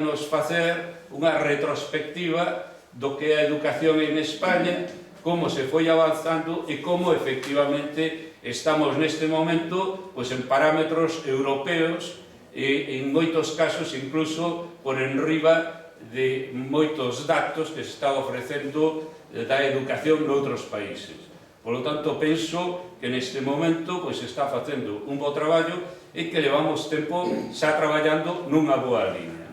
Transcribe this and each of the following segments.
nos facer unha retrospectiva do que é a educación en España, como se foi avanzando e como efectivamente estamos neste momento en parámetros europeos e en moitos casos incluso por enriba de moitos datos que se está ofrecendo da educación noutros países. Por lo tanto, penso que neste momento se está facendo un bo traballo e que levamos tempo xa traballando nunha boa línea.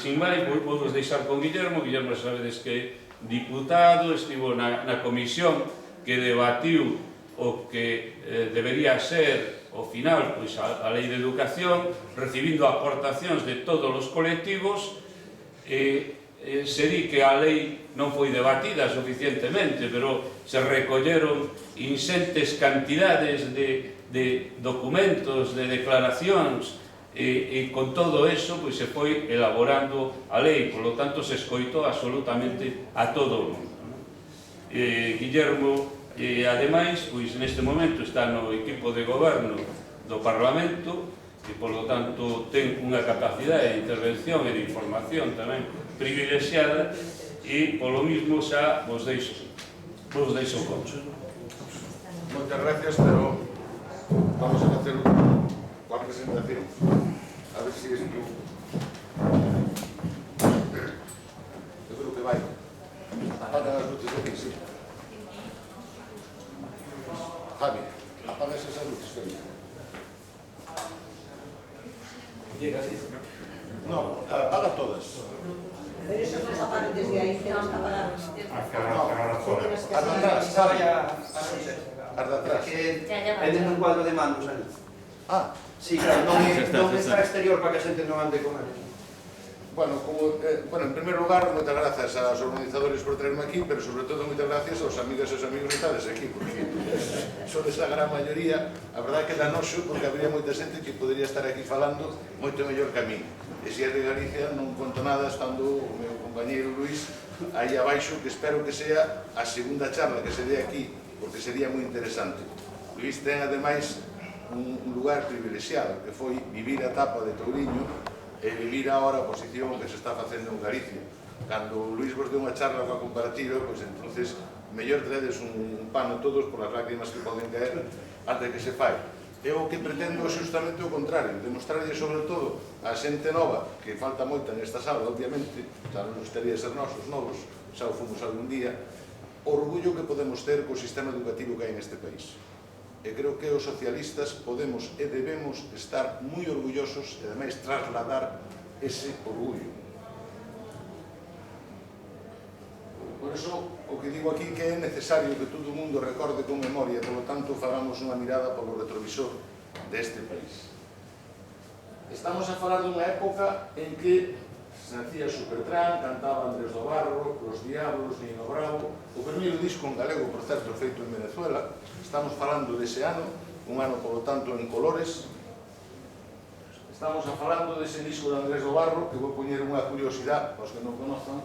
Sin máis, vou deixar con Guillermo. Guillermo, sabedes que é diputado, estivo na comisión que debatiu o que debería ser ao final a Lei de Educación, recibindo aportacións de todos os colectivos. Se di que a lei non foi debatida suficientemente, pero se recolleron insentes cantidades de documentos, de declaracións, e con todo eso se foi elaborando a lei. Por lo tanto, se escoitou absolutamente a todo o mundo. Guillermo, ademais, neste momento está no equipo de goberno do Parlamento e, por lo tanto, ten unha capacidade de intervención e de información tamén privilexiada e, polo mismo, xa vos deixo con. Moitas gracias, pero vamos a facer unha presentación. A ver si isto... Eu creo que vai. Apaga as luces aquí, sí. Javi, apaga esas luces, Felipe. No, apaga todas. Pero eso no se apagan desde ahí, tienes que apagar. As de atrás. As de atrás. Tenen un cuadro de mandos ali. Ah, sí, claro, non está exterior para que a xente non ande con ele. Bueno, en primer lugar, moitas grazas aos organizadores por traerme aquí, pero sobre todo moitas gracias aos amigas e aos amigos que estades aquí, porque sodes a gran maioría. A verdade que dá noxo, porque habría moita xente que podría estar aquí falando moito mellor que a mí. E se é de Galicia, non conto nada, estando o meu compañeiro Luís aí abaixo, que espero que sea a segunda charla que se dé aquí, porque sería moi interesante. Luís ten, ademais, un lugar privilexiado, que foi vivir a tapa de Touriño e vivir ahora a posición que se está facendo en Galicia. Cando Luís vos deu unha charla coa comparativa, entonces mellor traedes un pano todos por as lágrimas que poden caer antes que se fai. Eu o que pretendo é justamente o contrario, demostrarlle sobre todo a xente nova, que falta moita nesta sala, obviamente, xa non gustaría ser nós os novos, xa o fomos algún día, o orgullo que podemos ter co sistema educativo que hai neste país. E creo que os socialistas podemos e debemos estar moi orgullosos e, ademais, trasladar ese orgullo. Por iso, o que digo aquí que é necesario que todo o mundo recorde con memoria, polo tanto, fagamos unha mirada polo retrovisor deste país. Estamos a falar dunha época en que se nacía Supertramp, cantaba Andrés do Barro, Los Diablos, Nino Bravo, o primeiro disco en galego, por certo, feito en Venezuela. Estamos falando dese ano, un ano, polo tanto, en colores. Estamos falando dese disco de Andrés do Barro, que vou poñer unha curiosidade, aos que non conozcan,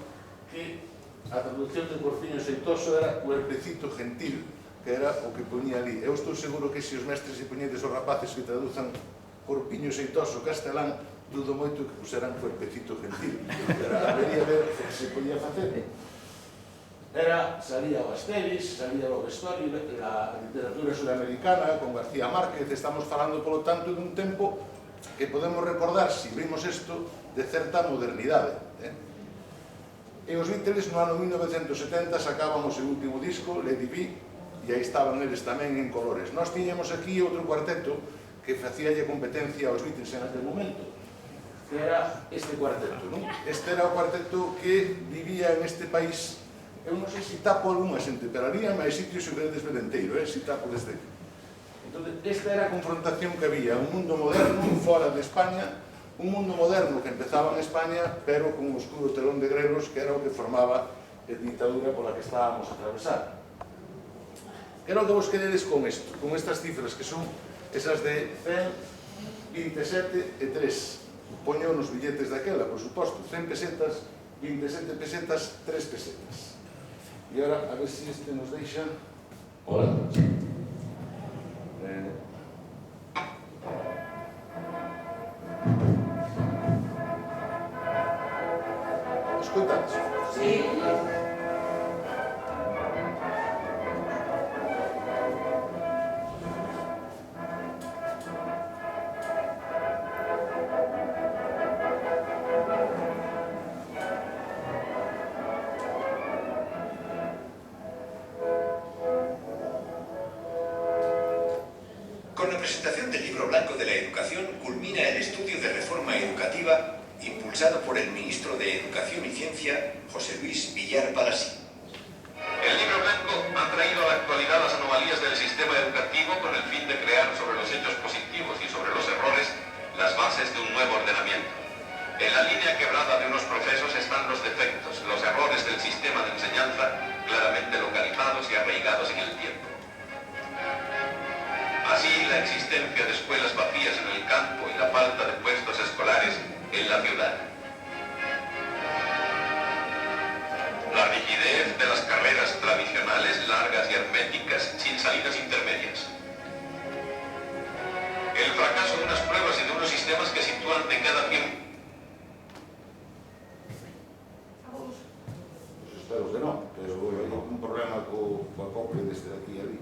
que a traducción de Porfiño Xeitoso era Cuerpecito Gentil, que era o que poñía ali. Eu estou seguro que se os mestres e poñedes os rapaces que traduzan Corpiño Xeitoso castelán, dudo moito que puseran Cuerpecito Gentil. Habería ver o que se podía facer. Salía o Asterix, salía o Story, a literatura sudamericana, con García Márquez. Estamos falando, polo tanto, dun tempo que podemos recordar, se vimos isto, de certa modernidade. E os Beatles, no ano 1970, sacaban o seu último disco, Let It Be, e aí estaban eles tamén en colores. Nós tiñamos aquí outro cuarteto que facíalle competencia aos Beatles en aquel momento, que era este cuarteto, non? Este era o cuarteto que vivía en este país. Eu non sei se tapo algunha xente, pero había máis sitios se o veredes ver enteiro, se tapo desde aquí. Entón, esta era a confrontación que había, un mundo moderno fora de España, un mundo moderno que empezaba en España, pero con un escudo telón de grelos, que era o que formaba a dictadura pola que estábamos a atravesar. Que era o que vos queredes con isto, con estas cifras, que son esas de 100, 27 e 3. Poño nos billetes daquela, por suposto, 100 pesetas, 27 pesetas, 3 pesetas. E agora, a ver se este nos deixa... Hola. Escoitades? Sí. Con la presentación del Libro Blanco de la Educación culmina el estudio de reforma educativa impulsado por el ministro de Educación y Ciencia, José Luis Villar Palasí. El Libro Blanco ha traído a la actualidad las anomalías del sistema educativo con el fin de crear sobre los hechos positivos y sobre los errores las bases de un nuevo ordenamiento. En la línea quebrada de unos procesos están los defectos, los errores del sistema de enseñanza claramente localizados y arraigados en el tiempo. Así, la existencia de escuelas vacías en el campo y la falta de puestos escolares en la ciudad. La rigidez de las carreras tradicionales, largas y herméticas, sin salidas intermedias. El fracaso de unas pruebas y de unos sistemas que sitúan de cada tiempo. Pues espero que no, pero hai un problema co acople desde aquí a ali.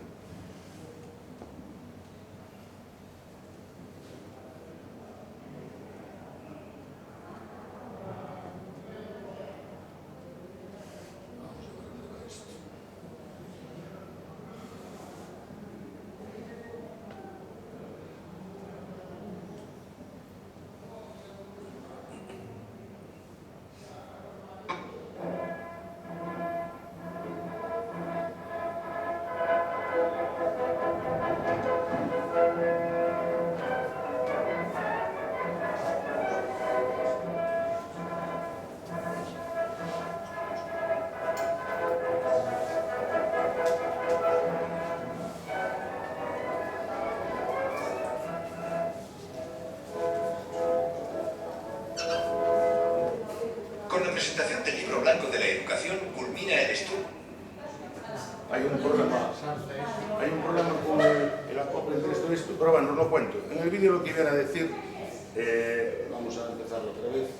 Con la presentación del Libro Blanco de la Educación culmina el estudio. Hay un problema con el acople entre esto y esto, pero bueno, no cuento. En el vídeo lo que iban a decir, vamos a empezar otra vez,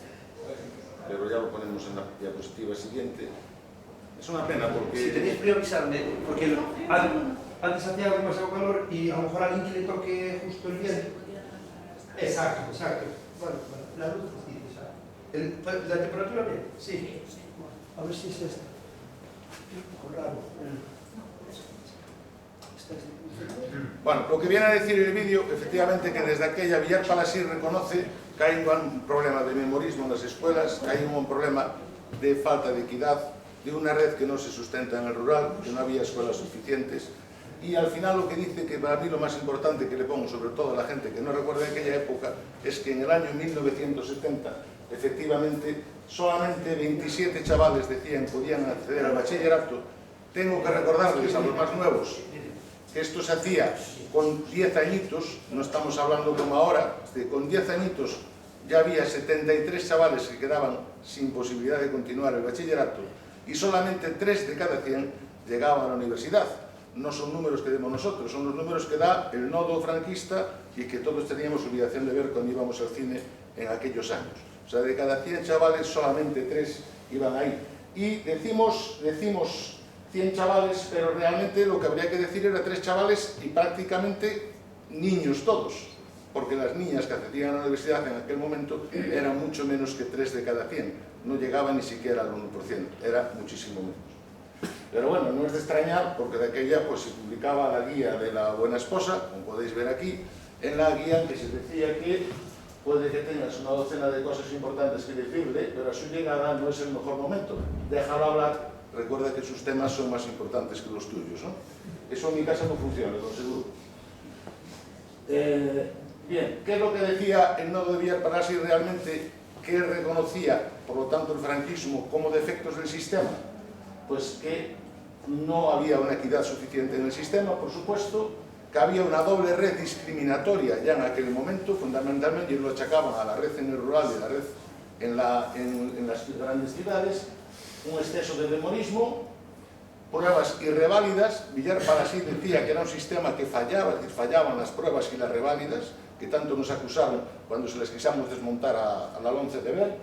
pero ya lo ponemos en la diapositiva siguiente. Es una pena porque... Si tenéis que avisarme, porque antes hacía demasiado calor y a lo mejor a alguien que le toque justo el viento. Exacto, exacto. Bueno, la luz justicia, ¿sabes? ¿La temperatura bien? Sí. A ver si es esta. Un poco raro. Bueno, lo que viene a decir el vídeo, efectivamente, que desde aquella Villar Palasí reconoce que hay un problema de memorismo en las escuelas, que hay un problema de falta de equidad, de una red que no se sustenta en el rural, que no había escuelas suficientes, y al final lo que dice, que para mí lo más importante que le pongo, sobre todo a la gente que no recuerda aquella época, es que en el año 1970, efectivamente, solamente 27 chavales decían que podían acceder al bachillerato. Tengo que recordarles a los más nuevos que esto se hacía con 10 añitos, no estamos hablando como ahora, con 10 añitos ya había 73 chavales que quedaban sin posibilidad de continuar el bachillerato y solamente 3 de cada 100 llegaban a la universidad. No son números que demos nosotros, son los números que da el nodo franquista y que todos teníamos obligación de ver cuando íbamos al cine en aquellos años. O sea, de cada 100 chavales solamente 3 iban ahí. Y decimos 100 chavales, pero realmente lo que habría que decir era 3 chavales y prácticamente niños todos, porque las niñas que accedían a la universidad en aquel momento eran mucho menos que 3 de cada 100, no llegaba ni siquiera al 1%, era muchísimo menos. Pero bueno, no es de extrañar, porque de aquella pues se publicaba la guía de la buena esposa, como podéis ver aquí, en la guía que se decía que puede que tengas una docena de cosas importantes que decirle, pero a su llegada no es el mejor momento. Déjalo hablar, recuerda que sus temas son más importantes que los tuyos, ¿no? Eso en mi casa no funciona, lo seguro. Bien, ¿qué es lo que decía el nodo de Villar Palasí realmente? ¿Qué reconocía, por lo tanto, el franquismo como defectos del sistema? Pues que no había una equidad suficiente en el sistema, por supuesto, que había una doble red discriminatoria ya en aquel momento, fundamentalmente, y lo achacaban a la red en el rural y la red en las grandes ciudades, un exceso de memorismo, pruebas irreválidas. Villar Palasí decía que era un sistema que fallaba, es decir, fallaban las pruebas y las reválidas, que tanto nos acusaron cuando se les quisimos desmontar a la 11 de Ver.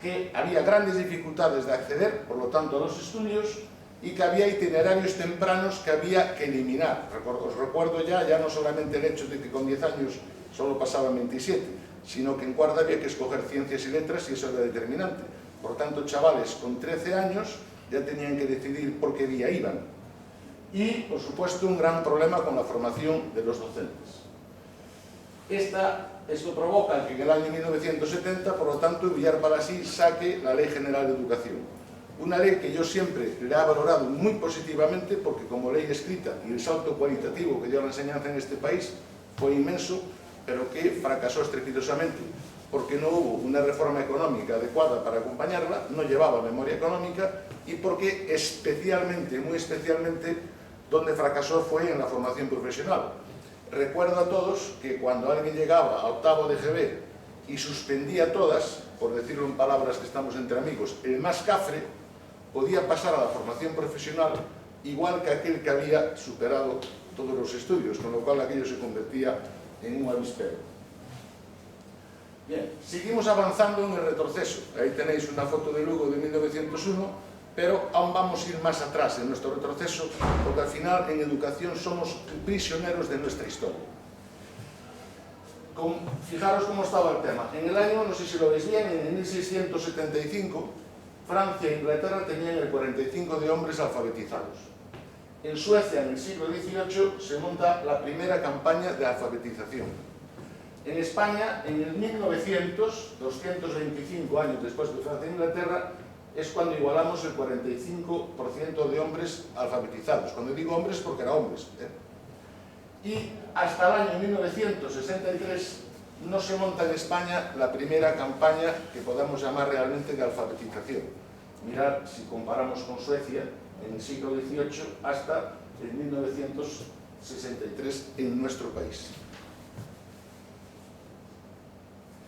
que había grandes dificultades de acceder, por lo tanto, a los estudios, y que había itinerarios tempranos que había que eliminar. Os recuerdo ya no solamente el hecho de que con 10 años solo pasaban 27, sino que en cuarta había que escoger ciencias y letras y eso era determinante. Por tanto, chavales con 13 años ya tenían que decidir por qué vía iban. Y, por supuesto, un gran problema con la formación de los docentes. Esto provoca que en el año 1970, por lo tanto, Villar Palasí saque la Ley General de Educación. Una ley que yo siempre le he valorado muy positivamente porque como ley escrita y el salto cualitativo que dio la enseñanza en este país fue inmenso, pero que fracasó estrepitosamente porque no hubo una reforma económica adecuada para acompañarla, no llevaba memoria económica y porque especialmente, muy especialmente, donde fracasó fue en la formación profesional. Recuerdo a todos que cuando alguien llegaba a octavo de GB y suspendía todas, por decirlo en palabras que estamos entre amigos, el más cafre, podía pasar a la formación profesional igual que aquel que había superado todos los estudios, con lo cual aquello se convertía en un avispero. Bien, seguimos avanzando en el retroceso. Ahí tenéis una foto de Lugo de 1901, pero aún vamos a ir más atrás en nuestro retroceso, porque al final en educación somos prisioneros de nuestra historia. Fijaros cómo estaba el tema. En el año, no sé si lo veis bien, en 1675, Francia e Inglaterra tenían el 45% de hombres alfabetizados. En Suecia, en el siglo XVIII, se monta la primera campaña de alfabetización. En España, en el 1900, 225 años después de Francia e Inglaterra, es cuando igualamos el 45% de hombres alfabetizados. Cuando digo hombres, porque eran hombres. Y hasta el año 1963 no se monta en España la primera campaña que podamos llamar realmente de alfabetización. Mirad, si comparamos con Suecia, en el siglo XVIII hasta el 1963 en nuestro país.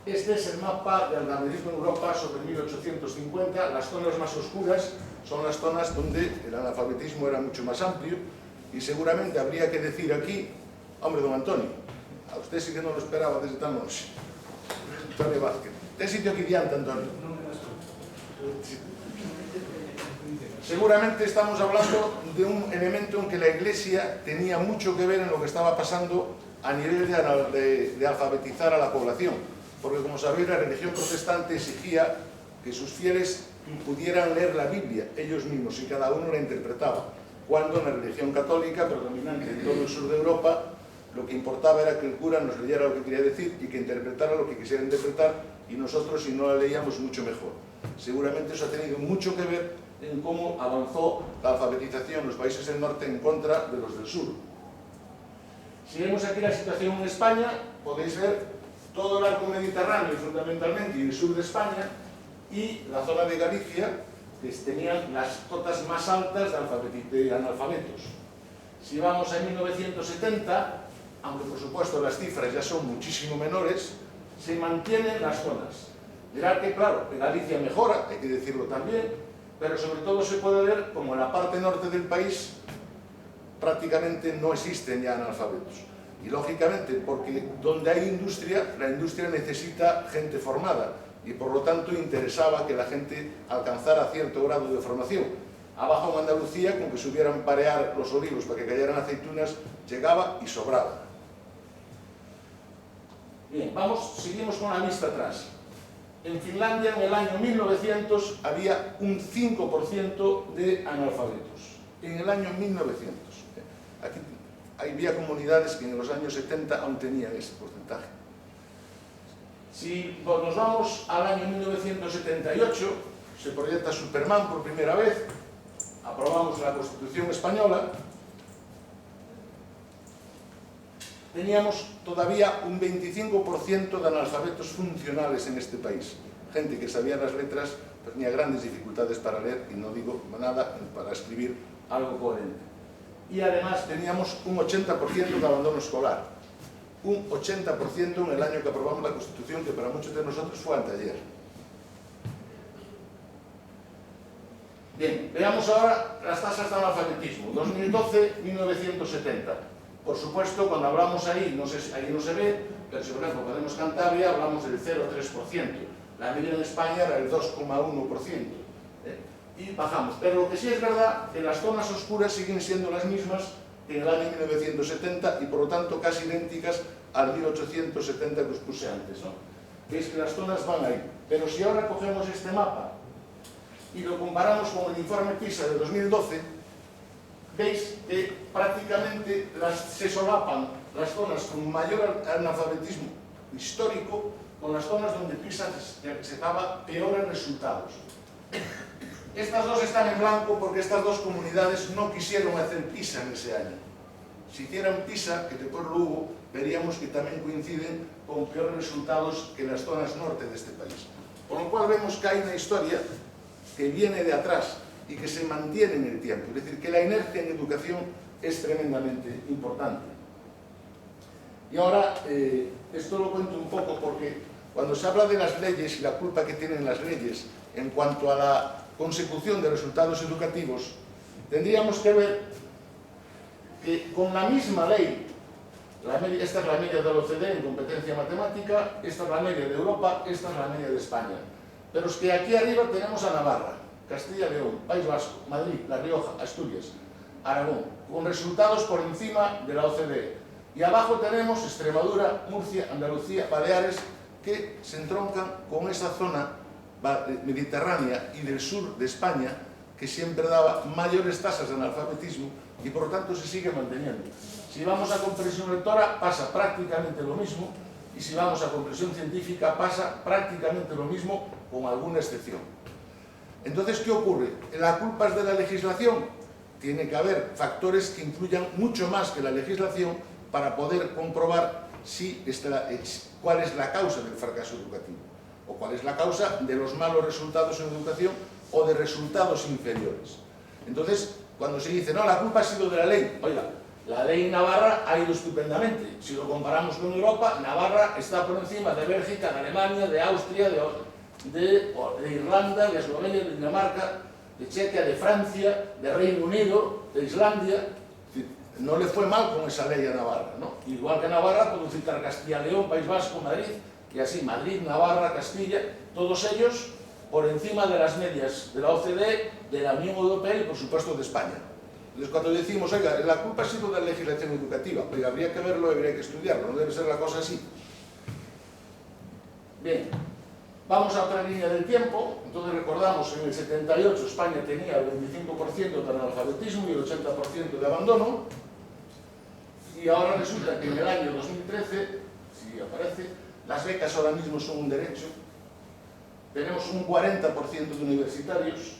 Este es el mapa del alfabetismo en Europa sobre 1850. Las zonas más oscuras son las zonas donde el analfabetismo era mucho más amplio y seguramente habría que decir aquí, hombre, don Antonio, a usted sí que no lo esperaba desde tan noche. Antonio Vázquez. ¿Qué sitio aquí diante, Antonio? Seguramente estamos hablando de un elemento en que la Iglesia tenía mucho que ver en lo que estaba pasando a nivel de alfabetizar a la población. Porque, como sabéis, la religión protestante exigía que sus fieles pudieran leer la Biblia ellos mismos y cada uno la interpretaba. Cuando en la religión católica, predominante en todo el sur de Europa, lo que importaba era que el cura nos leyera lo que quería decir y que interpretara lo que quisiera interpretar y nosotros, si no la leíamos, mucho mejor. Seguramente eso ha tenido mucho que ver en cómo avanzó la alfabetización en los países del norte en contra de los del sur. Si vemos aquí la situación en España, podéis ver todo el arco mediterráneo fundamentalmente y el sur de España y la zona de Galicia, que tenían las cotas más altas de analfabetos. Si vamos a 1970, aunque por supuesto las cifras ya son muchísimo menores, se mantienen las zonas. Mirad que claro, que Galicia mejora, hay que decirlo también, pero sobre todo se puede ver como en la parte norte del país prácticamente no existen ya analfabetos. Y lógicamente, porque donde hay industria, la industria necesita gente formada y por lo tanto interesaba que la gente alcanzara cierto grado de formación. Abajo en Andalucía, con que subieran parear los olivos para que cayeran aceitunas, llegaba y sobraba. Bien, seguimos con la vista atrás. En Finlandia, en el año 1900, había un 5% de analfabetos. En el año 1900. Aquí había comunidades que en los años 70 aún tenían ese porcentaje. Si nos vamos al año 1978, se proyecta Superman por primera vez, aprobamos la Constitución Española, teníamos todavía un 25% de analfabetos funcionales en este país. Gente que sabía las letras, pero tenía grandes dificultades para leer, y no digo nada para escribir algo coherente. Y además teníamos un 80% de abandono escolar. Un 80% en el año que aprobamos la Constitución, que para muchos de nosotros fue anteayer. Bien, veamos ahora las tasas de analfabetismo. 2012-1970. Por supuesto, cuando hablamos ahí, no sé, ahí no se ve, pero si por ejemplo ponemos Cantabria, hablamos del 0,3%. La media en España era el 2,1%. Y bajamos. Pero lo que sí es verdad, que las zonas oscuras siguen siendo las mismas que en el año 1970 y por lo tanto casi idénticas al 1870 que os puse antes, ¿no? Veis que las zonas van ahí. Pero si ahora cogemos este mapa y lo comparamos con el informe PISA de 2012, veis que prácticamente se solapan las zonas con mayor analfabetismo histórico con las zonas donde PISA se daba peores resultados. Estas dos están en blanco porque estas dos comunidades no quisieron hacer PISA en ese año. Si hicieran PISA, que después lo hubo, veríamos que también coinciden con peores resultados que las zonas norte de este país. Con lo cual vemos que hay una historia que viene de atrás y que se mantiene en el tiempo. Es decir, que la inercia en educación es tremendamente importante. Y ahora, esto lo cuento un poco porque cuando se habla de las leyes y la culpa que tienen las leyes en cuanto a la consecución de resultados educativos, tendríamos que ver que con la misma ley, esta es la media de la OCDE en competencia matemática, esta es la media de Europa, esta es la media de España. Pero es que aquí arriba tenemos a Navarra, Castilla y León, País Vasco, Madrid, La Rioja, Asturias, Aragón, con resultados por encima de la OCDE. Y abajo tenemos Extremadura, Murcia, Andalucía, Baleares, que se entroncan con esa zona mediterránea y del sur de España, que siempre daba mayores tasas de analfabetismo y por lo tanto se sigue manteniendo. Si vamos a comprensión lectora pasa prácticamente lo mismo y si vamos a comprensión científica pasa prácticamente lo mismo con alguna excepción. Entonces, ¿qué ocurre? ¿La culpa es de la legislación? Tiene que haber factores que influyan mucho más que la legislación para poder comprobar cuál es la causa del fracaso educativo o cuál es la causa de los malos resultados en educación o de resultados inferiores. Entonces, cuando se dice, no, la culpa ha sido de la ley, oiga, la ley en Navarra ha ido estupendamente. Si lo comparamos con Europa, Navarra está por encima de Bélgica, de Alemania, de Austria, de Irlanda, de Eslovenia, de Dinamarca, de Chequia, de Francia, de Reino Unido, de Islandia. No le fue mal con esa ley a Navarra, ¿no? Igual que Navarra, puedo citar Castilla y León, País Vasco, Madrid, y así Madrid, Navarra, Castilla, todos ellos por encima de las medias de la OCDE, de la Unión Europea y por supuesto de España. Entonces cuando decimos, oiga, la culpa ha sido de la legislación educativa, oiga, habría que verlo, habría que estudiarlo, no debe ser la cosa así. Bien, vamos a otra línea del tiempo. Entonces recordamos que en el 78 España tenía el 25% de analfabetismo y el 80% de abandono, y ahora resulta que en el año 2013, si aparece, las becas ahora mismo son un derecho. Tenemos un 40% de universitarios,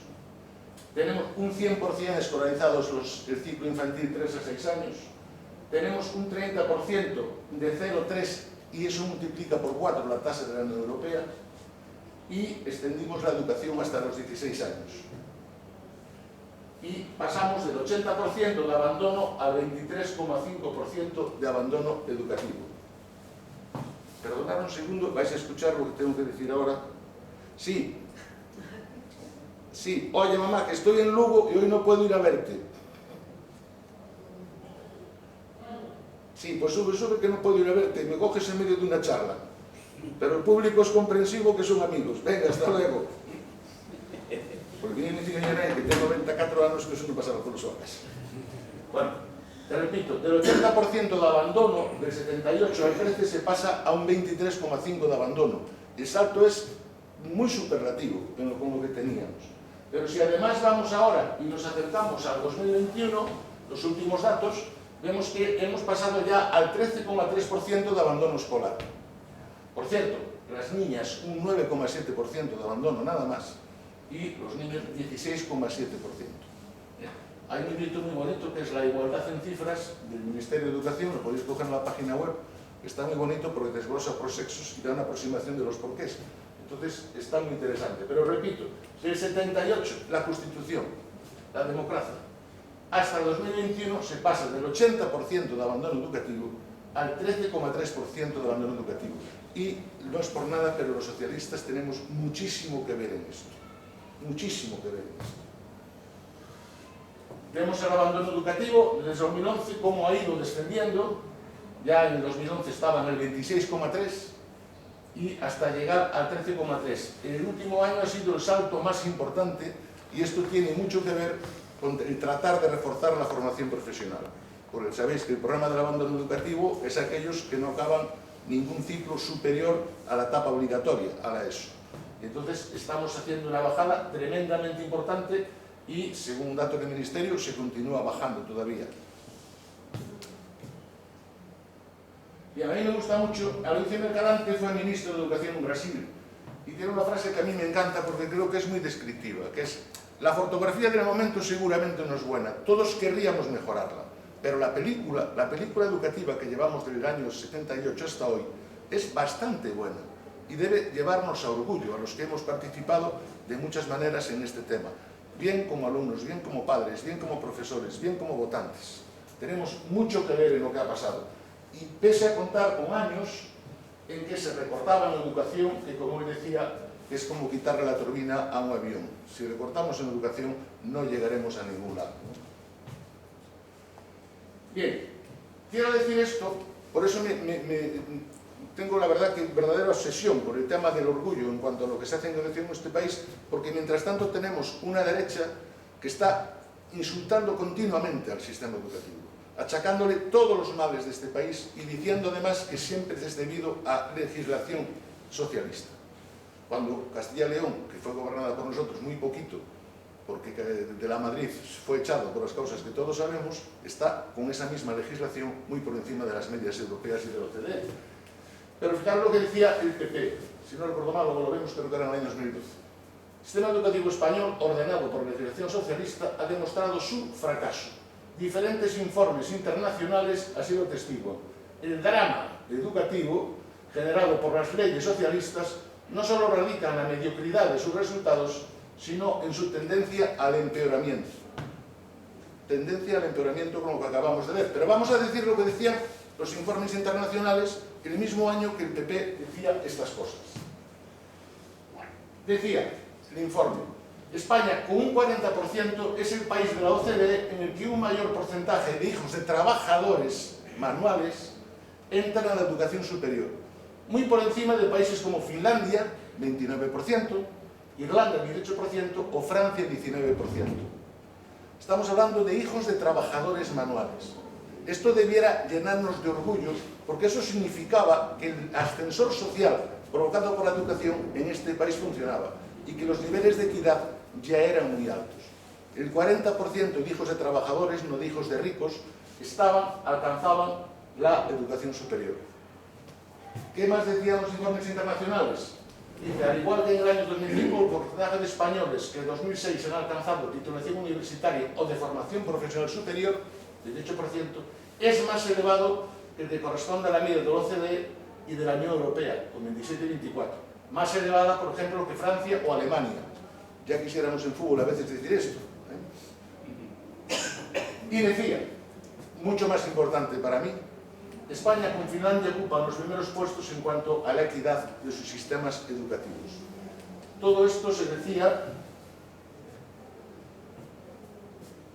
tenemos un 100% escolarizados el ciclo infantil 3 a 6 años, tenemos un 30% de 0 a 3 y eso multiplica por 4 la tasa de la Unión Europea y extendimos la educación hasta los 16 años. Y pasamos del 80% de abandono al 23,5% de abandono educativo. Perdonad un segundo, vais a escuchar lo que tengo que decir ahora. Sí, oye mamá, que estoy en Lugo y hoy no puedo ir a verte. Sí, pues sube que no puedo ir a verte, me coges en medio de una charla. Pero el público es comprensivo que son amigos. Venga, hasta luego. Porque viene mi señora que tengo 94 años que eso no pasaba por los ojos. Bueno, te repito, del 80% de abandono del 78 al 13 se pasa a un 23,5% de abandono. El salto es muy superlativo con lo que teníamos. Pero si además vamos ahora y nos acercamos al 2021, los últimos datos, vemos que hemos pasado ya al 13,3% de abandono escolar. Por cierto, las niñas un 9,7% de abandono, nada más, y los niños 16,7%. Hay un librito muy bonito que es La igualdad en cifras del Ministerio de Educación, lo podéis coger en la página web, está muy bonito porque desglosa por sexos y da una aproximación de los porqués. Entonces está muy interesante. Pero repito, del 78, la Constitución, la democracia, hasta el 2021 se pasa del 80% de abandono educativo al 13,3% de abandono educativo. Y no es por nada, pero los socialistas tenemos muchísimo que ver en esto. Muchísimo que ver en esto. Vemos el abandono educativo desde 2011, cómo ha ido descendiendo. Ya en el 2011 estaba en el 26,3%. y hasta llegar al 13,3. El último año ha sido el salto más importante y esto tiene mucho que ver con el tratar de reforzar la formación profesional. Porque sabéis que el programa del abandono educativo es aquellos que no acaban ningún ciclo superior a la etapa obligatoria, a la ESO. Y entonces estamos haciendo una bajada tremendamente importante y, según datos del Ministerio, se continúa bajando todavía. Y a mí me gusta mucho, Aloisio Mercadante fue ministro de Educación en Brasil y tiene una frase que a mí me encanta porque creo que es muy descriptiva, que es: la fotografía del momento seguramente no es buena, todos querríamos mejorarla, pero la película educativa que llevamos desde el año 78 hasta hoy es bastante buena y debe llevarnos a orgullo a los que hemos participado de muchas maneras en este tema, bien como alumnos, bien como padres, bien como profesores, bien como votantes. Tenemos mucho que ver en lo que ha pasado. Y pese a contar con años en que se recortaba en educación, que como él decía, es como quitarle la turbina a un avión. Si recortamos en educación, no llegaremos a ningún lado. Bien, quiero decir esto, por eso tengo la verdad que verdadera obsesión por el tema del orgullo en cuanto a lo que se hace en educación en este país, porque mientras tanto tenemos una derecha que está insultando continuamente al sistema educativo, achacándole todos los males de este país y diciendo además que siempre es debido a legislación socialista. Cuando Castilla y León, que fue gobernada por nosotros muy poquito, porque de la Madrid fue echado por las causas que todos sabemos, está con esa misma legislación muy por encima de las medias europeas y de la OCDE. Pero fijaros lo que decía el PP, si no recuerdo mal, luego lo vemos, creo que era en el año 2012. El sistema educativo español, ordenado por la legislación socialista, ha demostrado su fracaso. Diferentes informes internacionales han sido testigo. El drama educativo generado por las leyes socialistas no solo radica en la mediocridad de sus resultados, sino en su tendencia al empeoramiento. Tendencia al empeoramiento como lo que acabamos de ver. Pero vamos a decir lo que decían los informes internacionales el mismo año que el PP decía estas cosas. Decía el informe: España, con un 40%, es el país de la OCDE en el que un mayor porcentaje de hijos de trabajadores manuales entran a la educación superior, muy por encima de países como Finlandia, 29%, Irlanda, 18%, o Francia, 19%. Estamos hablando de hijos de trabajadores manuales. Esto debiera llenarnos de orgullo, porque eso significaba que el ascensor social provocado por la educación en este país funcionaba y que los niveles de equidad ya eran muy altos. El 40% de hijos de trabajadores, no de hijos de ricos, alcanzaban la educación superior. ¿Qué más decían los informes internacionales? Dice, al igual que en el año 2005, el porcentaje de españoles que en 2006 han alcanzado titulación universitaria o de formación profesional superior, del 18%, es más elevado que el que corresponde a la media de la OCDE y de la Unión Europea, con 27 y 24. Más elevada, por ejemplo, que Francia o Alemania. Ya quisiéramos en fútbol a veces decir esto. Y decía, mucho más importante para mí, España con Finlandia ocupan los primeros puestos en cuanto a la equidad de sus sistemas educativos. Todo esto se decía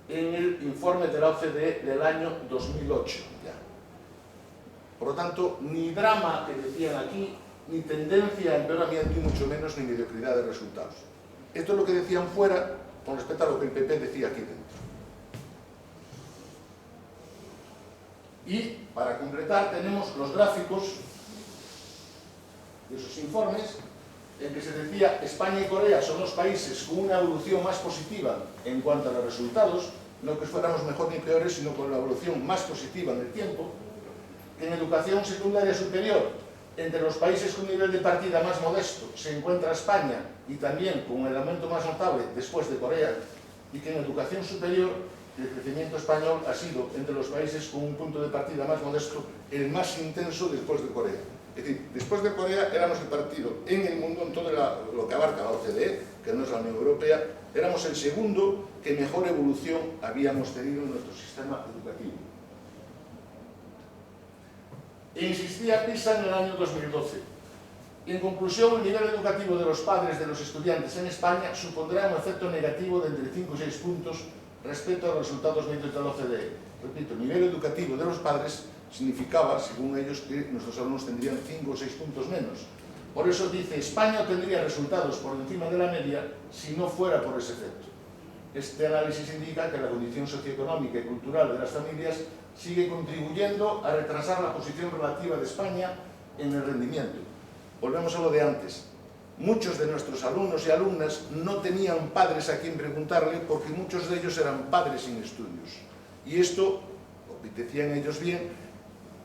en el informe de la OCDE del año 2008. Ya. Por lo tanto, ni drama que decían aquí, ni tendencia a empeoramiento y mucho menos ni mediocridad de resultados. Esto es lo que decían fuera con respecto a lo que el PP decía aquí dentro. Y, para completar, tenemos los gráficos de esos informes en que se decía España y Corea son los países con una evolución más positiva en cuanto a los resultados, no que fuéramos mejor ni peores, sino con la evolución más positiva en el tiempo. En educación secundaria superior, entre los países con nivel de partida más modesto, se encuentra España y también con el aumento más notable después de Corea, y que en educación superior el crecimiento español ha sido, entre los países con un punto de partida más modesto, el más intenso después de Corea. Es decir, después de Corea éramos el partido en el mundo, en todo lo que abarca la OCDE, que no es la Unión Europea, éramos el segundo que mejor evolución habíamos tenido en nuestro sistema educativo. E insistía PISA en el año 2012. En conclusión, el nivel educativo de los padres de los estudiantes en España supondrá un efecto negativo de entre 5 y 6 puntos respecto a los resultados medios de la OCDE. Repito, el nivel educativo de los padres significaba, según ellos, que nuestros alumnos tendrían 5 o 6 puntos menos. Por eso dice, España obtendría resultados por encima de la media si no fuera por ese efecto. Este análisis indica que la condición socioeconómica y cultural de las familias sigue contribuyendo a retrasar la posición relativa de España en el rendimiento. Volvemos a lo de antes. Muchos de nuestros alumnos y alumnas no tenían padres a quien preguntarle porque muchos de ellos eran padres sin estudios. Y esto, lo decían ellos bien,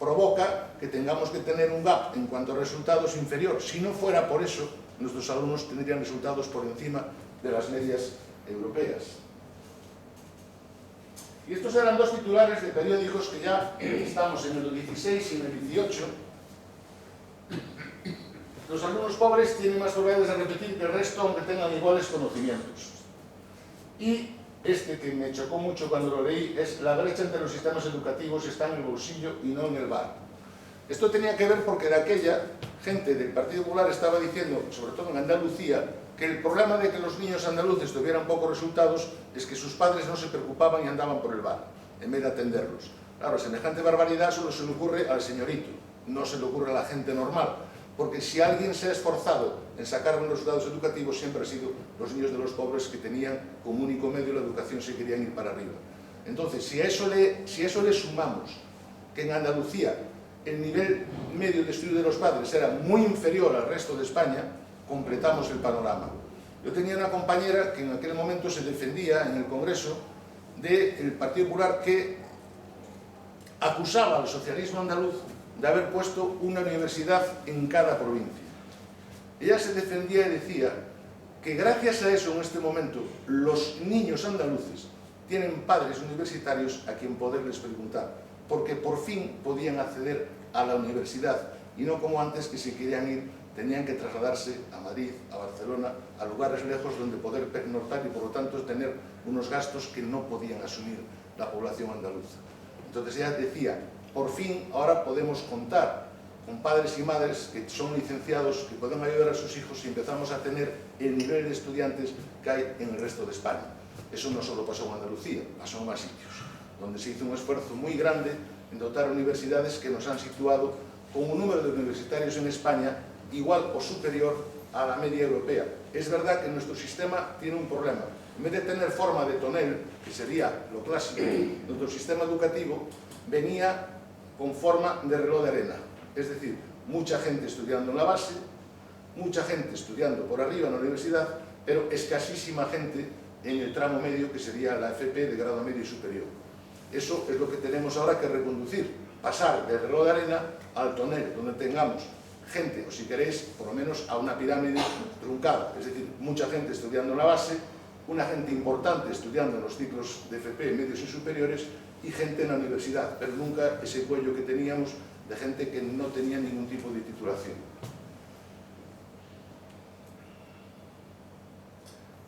provoca que tengamos que tener un gap en cuanto a resultados inferior. Si no fuera por eso, nuestros alumnos tendrían resultados por encima de las medias europeas. Y estos eran dos titulares de periódicos que ya estamos en el 16 y en el 18. Los alumnos pobres tienen más probabilidades de repetir que el resto, aunque tengan iguales conocimientos. Y este que me chocó mucho cuando lo leí es la brecha entre los sistemas educativos está en el bolsillo y no en el bar. Esto tenía que ver porque de aquella gente del Partido Popular estaba diciendo, sobre todo en Andalucía, que el problema de que los niños andaluces tuvieran pocos resultados es que sus padres no se preocupaban y andaban por el bar, en vez de atenderlos. Claro, semejante barbaridad solo se le ocurre al señorito, no se le ocurre a la gente normal, porque si alguien se ha esforzado en sacar buenos resultados educativos siempre han sido los niños de los pobres que tenían como único medio la educación se querían ir para arriba. Entonces, si a eso le sumamos que en Andalucía el nivel medio de estudio de los padres era muy inferior al resto de España, completamos el panorama. Yo tenía una compañera que en aquel momento se defendía en el Congreso del Partido Popular que acusaba al socialismo andaluz de haber puesto una universidad en cada provincia. Ella se defendía y decía que gracias a eso en este momento los niños andaluces tienen padres universitarios a quien poderles preguntar, porque por fin podían acceder a la universidad y no como antes que si querían ir tenían que trasladarse a Madrid, a Barcelona, a lugares lejos donde poder pernoctar y por lo tanto tener unos gastos que no podían asumir la población andaluza. Entonces ella decía, por fin ahora podemos contar con padres y madres que son licenciados, que pueden ayudar a sus hijos y empezamos a tener el nivel de estudiantes que hay en el resto de España. Eso no solo pasó en Andalucía, pasó en más sitios, donde se hizo un esfuerzo muy grande en dotar universidades que nos han situado con un número de universitarios en España igual o superior a la media europea. Es verdad que nuestro sistema tiene un problema. En vez de tener forma de tonel, que sería lo clásico, nuestro sistema educativo venía con forma de reloj de arena. Es decir, mucha gente estudiando en la base, mucha gente estudiando por arriba en la universidad, pero escasísima gente en el tramo medio, que sería la FP de grado medio y superior. Eso es lo que tenemos ahora que reconducir, pasar del reloj de arena al tonel, donde tengamos gente, o si queréis, por lo menos a una pirámide truncada, es decir, mucha gente estudiando en la base, una gente importante estudiando en los ciclos de FP medios y superiores y gente en la universidad, pero nunca ese cuello que teníamos de gente que no tenía ningún tipo de titulación.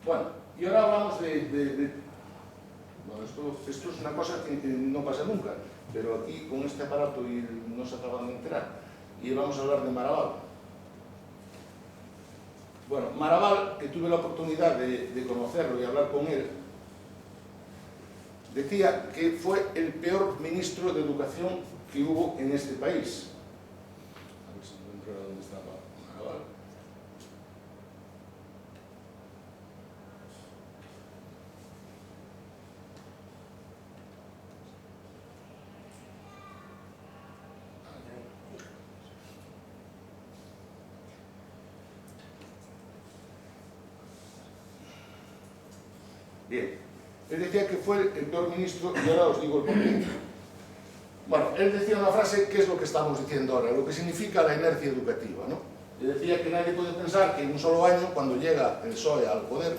Bueno, y ahora hablamos bueno, esto es una cosa que no pasa nunca, pero aquí con este aparato y no se acaban de enterar. Y vamos a hablar de Maraval. Bueno, Maraval, que tuve la oportunidad de conocerlo y hablar con él, decía que fue el peor ministro de Educación que hubo en este país. A ver si encuentro dónde estaba Maraval. Bien, él decía que fue el peor ministro y ahora os digo el porqué. Bueno, él decía una frase que es lo que estamos diciendo ahora, lo que significa la inercia educativa, ¿no? Él decía que nadie puede pensar que en un solo año, cuando llega el PSOE al poder,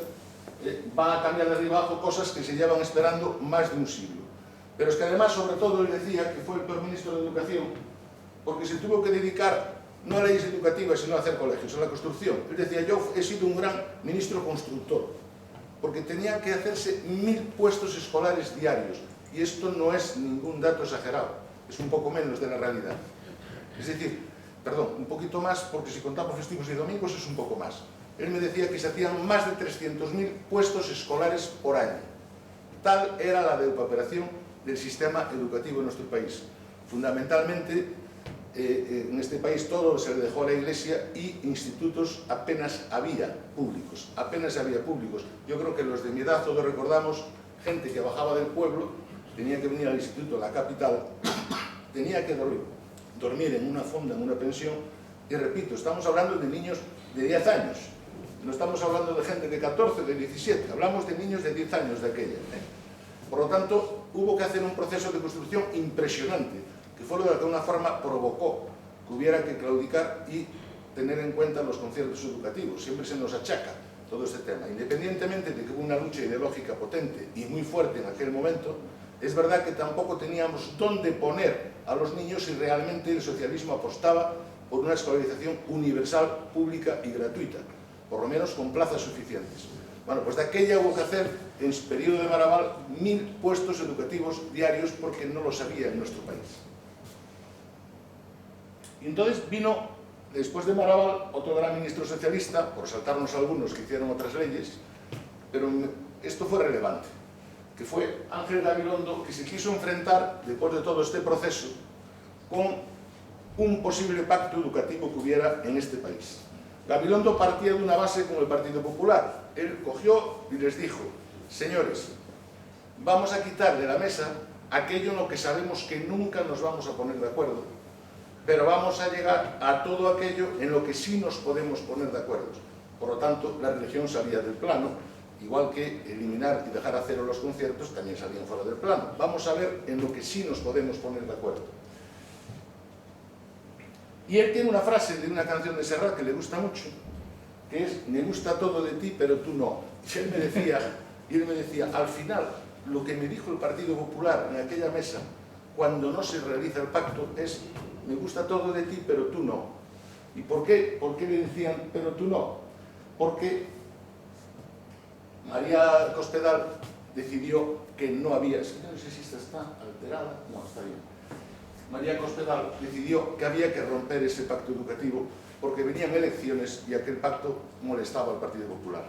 van a cambiar de arriba abajo cosas que se llevan esperando más de un siglo. Pero es que además, sobre todo, él decía que fue el peor ministro de Educación porque se tuvo que dedicar no a leyes educativas, sino a hacer colegios, a la construcción. Él decía, yo he sido un gran ministro constructor, porque tenía que hacerse 1000 puestos escolares diarios, y esto no es ningún dato exagerado, es un poco menos de la realidad. Es decir, perdón, un poquito más, porque si contamos festivos y domingos es un poco más. Él me decía que se hacían más de 300.000 puestos escolares por año. Tal era la depauperación del sistema educativo en nuestro país. Fundamentalmente en este país todo se le dejó a la Iglesia y institutos apenas había públicos, Yo creo que los de mi edad todos recordamos gente que bajaba del pueblo, tenía que venir al instituto, a la capital, tenía que dormir en una fonda, en una pensión, y repito, estamos hablando de niños de 10 años, no estamos hablando de gente de 14, de 17, hablamos de niños de 10 años de aquella. Por lo tanto, hubo que hacer un proceso de construcción impresionante, que fue lo que de alguna forma provocó que hubiera que claudicar y tener en cuenta los conciertos educativos. Siempre se nos achaca todo este tema. Independientemente de que hubo una lucha ideológica potente y muy fuerte en aquel momento, es verdad que tampoco teníamos dónde poner a los niños si realmente el socialismo apostaba por una escolarización universal, pública y gratuita, por lo menos con plazas suficientes. Bueno, pues de aquella hubo que hacer, en el periodo de Maraval, 1000 puestos educativos diarios porque no los había en nuestro país. Y entonces vino, después de Maraval, otro gran ministro socialista, por saltarnos algunos que hicieron otras leyes, pero esto fue relevante, que fue Ángel Gabilondo, que se quiso enfrentar, después de todo este proceso, con un posible pacto educativo que hubiera en este país. Gabilondo partía de una base con el Partido Popular. Él cogió y les dijo: señores, vamos a quitar de la mesa aquello en lo que sabemos que nunca nos vamos a poner de acuerdo, pero vamos a llegar a todo aquello en lo que sí nos podemos poner de acuerdo. Por lo tanto, la religión salía del plano, igual que eliminar y dejar a cero los conciertos también salían fuera del plano. Vamos a ver en lo que sí nos podemos poner de acuerdo. Y él tiene una frase de una canción de Serrat que le gusta mucho, que es: me gusta todo de ti, pero tú no. Y él me decía, al final, lo que me dijo el Partido Popular en aquella mesa, cuando no se realiza el pacto, es: me gusta todo de ti, pero tú no. ¿Y por qué? ¿Por qué le decían pero tú no? Porque María Cospedal decidió que no había... No sé si esta está alterada. No, está bien. María Cospedal decidió que había que romper ese pacto educativo porque venían elecciones y aquel pacto molestaba al Partido Popular.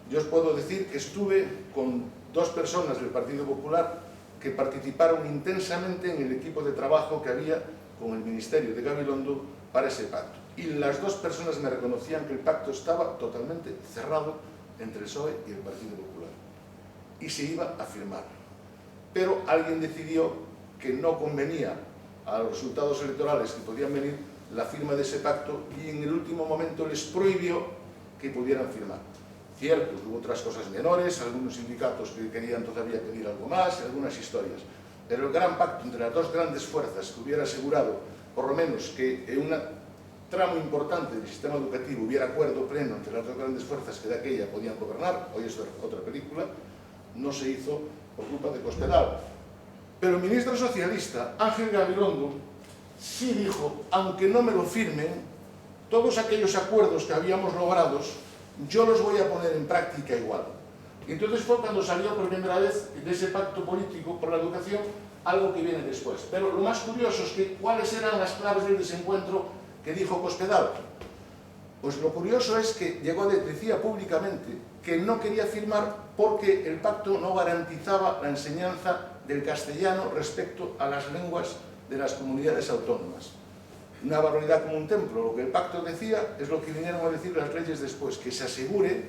Yo os puedo decir que estuve con 2 personas del Partido Popular que participaron intensamente en el equipo de trabajo que había con el Ministerio de Gabilondo para ese pacto. Y las 2 personas me reconocían que el pacto estaba totalmente cerrado entre el PSOE y el Partido Popular. Y se iba a firmar. Pero alguien decidió que no convenía a los resultados electorales que podían venir la firma de ese pacto y en el último momento les prohibió que pudieran firmar. Cierto, hubo otras cosas menores, algunos sindicatos que querían todavía pedir algo más, algunas historias. Pero el gran pacto entre las 2 grandes fuerzas que hubiera asegurado, por lo menos, que en un tramo importante del sistema educativo hubiera acuerdo pleno entre las 2 grandes fuerzas que de aquella podían gobernar, hoy es otra película, no se hizo por culpa de Cospedal. Pero el ministro socialista, Ángel Gabilondo, sí dijo: aunque no me lo firmen, todos aquellos acuerdos que habíamos logrado, yo los voy a poner en práctica igual. Y entonces fue cuando salió por primera vez de ese pacto político por la educación, algo que viene después. Pero lo más curioso es que, ¿cuáles eran las claves del desencuentro que dijo Cospedal? Pues lo curioso es que decía públicamente que no quería firmar porque el pacto no garantizaba la enseñanza del castellano respecto a las lenguas de las comunidades autónomas. Una barbaridad como un templo. Lo que el pacto decía es lo que vinieron a decir las leyes después, que se asegure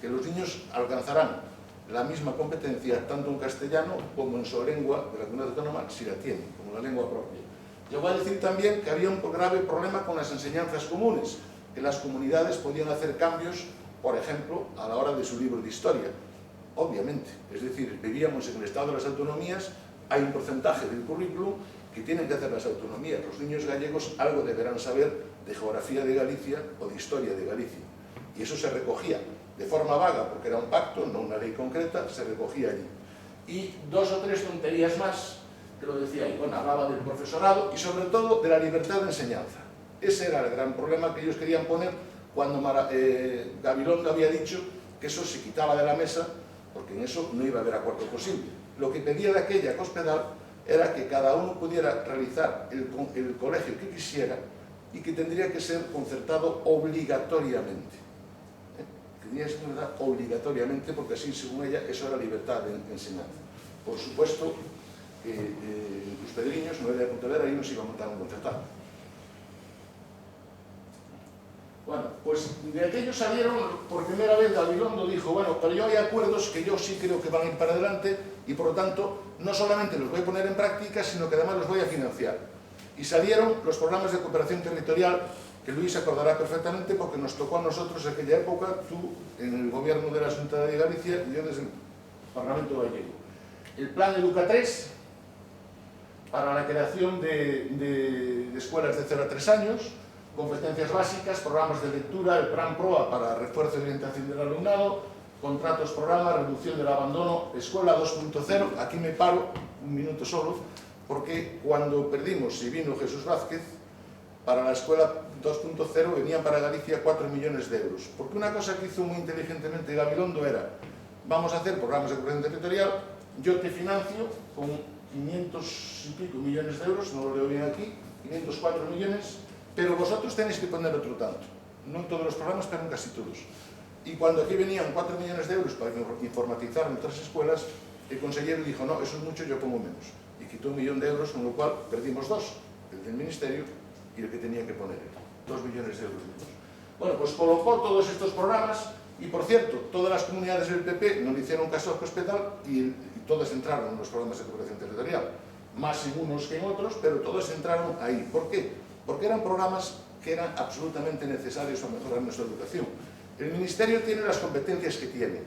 que los niños alcanzarán la misma competencia tanto en castellano como en su lengua de la comunidad autónoma, si la tienen, como la lengua propia. Llegó a decir también que había un grave problema con las enseñanzas comunes, que las comunidades podían hacer cambios, por ejemplo, a la hora de su libro de historia. Obviamente, es decir, vivíamos en el estado de las autonomías, hay un porcentaje del currículum que tienen que hacer las autonomías. Los niños gallegos algo deberán saber de geografía de Galicia o de historia de Galicia. Y eso se recogía de forma vaga, porque era un pacto, no una ley concreta, se recogía allí. Y 2 o 3 tonterías más que lo decía ahí. Bueno, hablaba del profesorado y sobre todo de la libertad de enseñanza. Ese era el gran problema que ellos querían poner cuando Gabilondo había dicho que eso se quitaba de la mesa, porque en eso no iba a haber acuerdo posible. Lo que pedía de aquella Cospedal era que cada uno pudiera realizar el colegio que quisiera y que tendría que ser concertado obligatoriamente. Tenía que ser obligatoriamente, porque así, según ella, eso era libertad de enseñanza. Por supuesto que los pedriños, no era de Pontevedra, ahí no se iba a montar un concertado. Pues de aquello salieron, por primera vez Gabilondo dijo, bueno, pero yo hay acuerdos que yo sí creo que van a ir para adelante y por lo tanto no solamente los voy a poner en práctica, sino que además los voy a financiar. Y salieron los programas de cooperación territorial, que Luis se acordará perfectamente porque nos tocó a nosotros en aquella época, tú en el gobierno de la Xunta de Galicia y yo desde el Parlamento gallego. El Plan Educa 3, para la creación de escuelas de 0 a 3 años, competencias básicas, programas de lectura, el Plan PROA para refuerzo y orientación del alumnado, contratos programa, reducción del abandono, escuela 2.0, aquí me paro un minuto solo, porque cuando perdimos y vino Jesús Vázquez, para la escuela 2.0 venían para Galicia 4 millones de euros, porque una cosa que hizo muy inteligentemente Gabilondo era, vamos a hacer programas de cooperación territorial, yo te financio con 500 y pico millones de euros, no lo leo bien aquí, 504 millones, pero vosotros tenéis que poner otro tanto, no en todos los programas, pero en casi todos. Y cuando aquí venían 4 millones de euros para informatizar nuestras escuelas, el consejero dijo, no, eso es mucho, yo pongo menos. Y quitó 1 millón de euros, con lo cual perdimos 2, el del ministerio y el que tenía que poner él, 2 millones de euros menos. Bueno, pues colocó todos estos programas y, por cierto, todas las comunidades del PP no le hicieron caso al hospital y todas entraron en los programas de cooperación territorial, más en unos que en otros, pero todos entraron ahí. ¿Por qué? Porque eran programas que eran absolutamente necesarios para mejorar nuestra educación. El Ministerio tiene las competencias que tiene,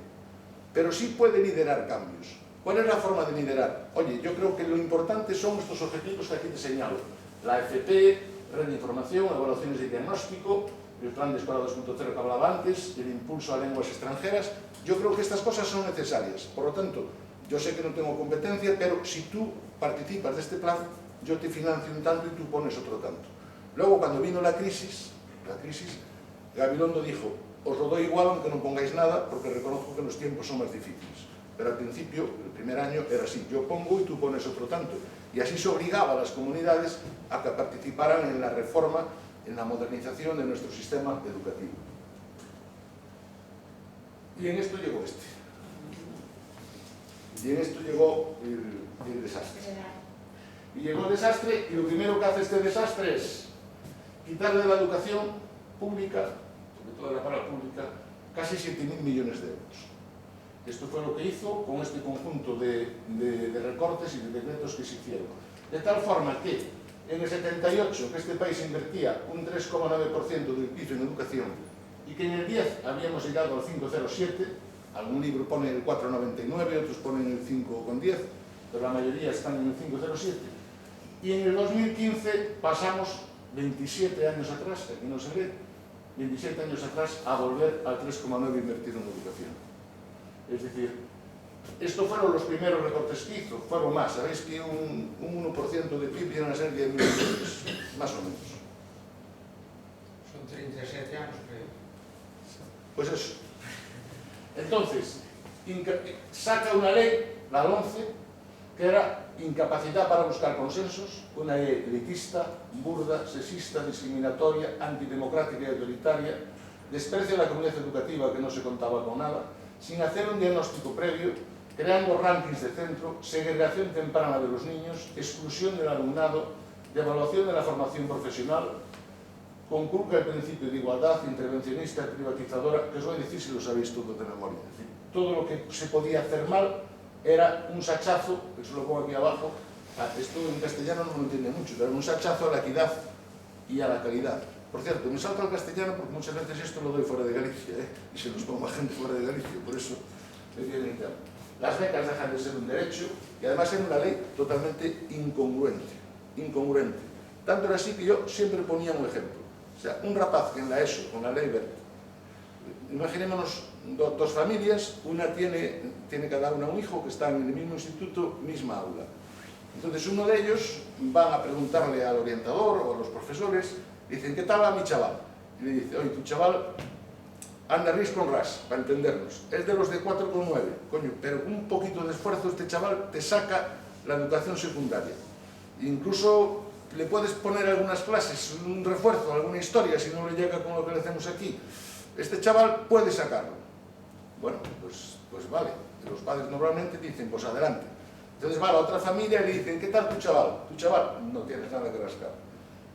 pero sí puede liderar cambios. ¿Cuál es la forma de liderar? Oye, yo creo que lo importante son estos objetivos que aquí te señalo. La FP, red de información, evaluaciones de diagnóstico, el plan de escuela 2.0 que hablaba antes, el impulso a lenguas extranjeras. Yo creo que estas cosas son necesarias. Por lo tanto, yo sé que no tengo competencia, pero si tú participas de este plan, yo te financio un tanto y tú pones otro tanto. Luego, cuando vino la crisis, Gabilondo dijo, os lo doy igual aunque no pongáis nada, porque reconozco que los tiempos son más difíciles. Pero al principio, el primer año, era así, yo pongo y tú pones otro tanto. Y así se obligaba a las comunidades a que participaran en la reforma, en la modernización de nuestro sistema educativo. Y en esto llegó Y en esto llegó el desastre. Y llegó el desastre, y lo primero que hace este desastre es quitarle de la educación pública, sobre todo de la palabra pública, casi 7.000 millones de euros. Esto fue lo que hizo con este conjunto de recortes y de decretos que se hicieron. De tal forma que en el 78, que este país invertía un 3,9% del PIB en educación, y que en el 10 habíamos llegado al 5,07, algún libro pone el 4,99, otros ponen el 5,10, pero la mayoría están en el 5,07. Y en el 2015 pasamos 27 años atrás, aquí no se ve, 27 años atrás a volver al 3,9 invertido en educación. Es decir, estos fueron los primeros recortes que hizo, fueron más, sabéis que un 1% de PIB viene a ser 10.000 millones, más o menos. Son 37 años, creo. Pues eso. Entonces, saca una ley, la 11, que era incapacidad para buscar consensos, una ley elitista, burda, sexista, discriminatoria, antidemocrática y autoritaria, desprecio a la comunidad educativa que no se contaba con nada, sin hacer un diagnóstico previo, creando rankings de centro, segregación temprana de los niños, exclusión del alumnado, devaluación de la formación profesional, conculca el principio de igualdad, intervencionista, privatizadora, que os voy a decir si lo sabéis todo de memoria. Es decir, todo lo que se podía hacer mal era un sachazo, que se lo pongo aquí abajo, esto en castellano no lo entiende mucho, pero un sachazo a la equidad y a la calidad. Por cierto, me salto al castellano porque muchas veces esto lo doy fuera de Galicia, y se los pongo a gente fuera de Galicia, por eso me viene claro. Las becas dejan de ser un derecho y además era una ley totalmente incongruente. Tanto era así que yo siempre ponía un ejemplo. O sea, un rapaz que en la ESO, con la ley verde, imaginémonos dos familias, una tiene cada una un hijo que están en el mismo instituto, misma aula. Entonces uno de ellos van a preguntarle al orientador o a los profesores, dicen, ¿qué tal va mi chaval? Y le dice, oye, tu chaval anda ris con ras, para entendernos, es de los de 4,9, coño, pero con un poquito de esfuerzo este chaval te saca la educación secundaria. Incluso le puedes poner algunas clases, un refuerzo, alguna historia, si no le llega con lo que le hacemos aquí. Este chaval puede sacarlo. Bueno, pues vale. Los padres normalmente dicen, pues adelante. Entonces va a la otra familia y le dicen, ¿qué tal tu chaval? Tu chaval no tienes nada que rascar.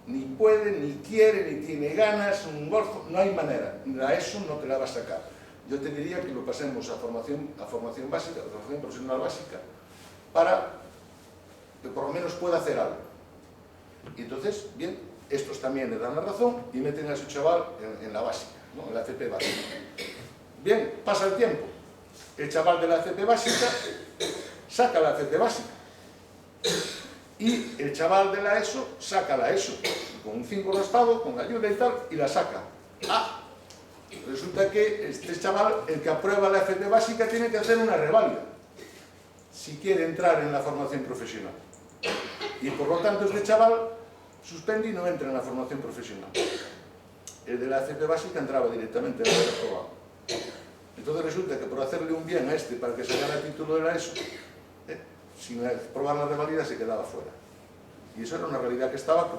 ni puede, ni quiere, ni tiene ganas, un golfo, no hay manera, a eso no te la va a sacar. Yo te diría que lo pasemos a formación básica, a formación profesional básica, para que por lo menos pueda hacer algo. Y entonces, bien, estos también le dan la razón y meten a ese chaval en la básica, ¿no? En la FP básica. Bien, pasa el tiempo, el chaval de la FP básica saca la FP básica y el chaval de la ESO saca la ESO con un 5 raspado, con ayuda y tal, y la saca. Resulta que este chaval, el que aprueba la FP básica, tiene que hacer una reválida si quiere entrar en la formación profesional, y por lo tanto este chaval suspende y no entra en la formación profesional. El de la FP básica entraba directamente en el aprobado. Entonces resulta que por hacerle un bien a este para que se gane el título de la ESO, sin aprobar la revalida se quedaba fuera. Y eso era una realidad que estaba, que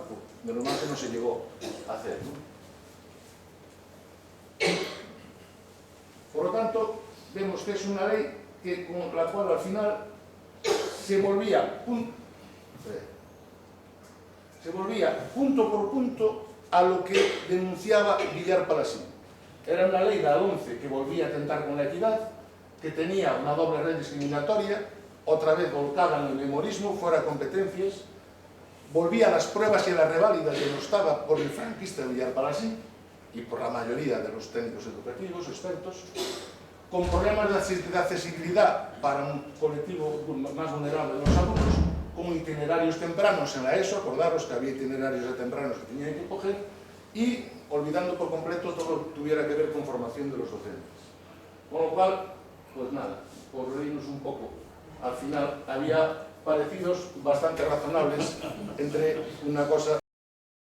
menos mal que no se llegó a hacer, ¿no? Por lo tanto, vemos que es una ley con la cual al final se volvía punto por punto a lo que denunciaba Villar Palasín. Era una ley, la 11, que volvía a atentar con la equidad, que tenía una doble red discriminatoria, otra vez volcada en el memorismo, fuera competencias, volvía a las pruebas y a las reválidas denostada por el franquista Villar Palasín y por la mayoría de los técnicos educativos, expertos, con problemas de accesibilidad para un colectivo más vulnerable de los alumnos, como itinerarios tempranos en la ESO, acordaros que había itinerarios de tempranos que tenían que coger, y olvidando por completo todo lo que tuviera que ver con formación de los docentes. Con lo cual, pues nada, por reírnos un poco, al final había parecidos bastante razonables entre una cosa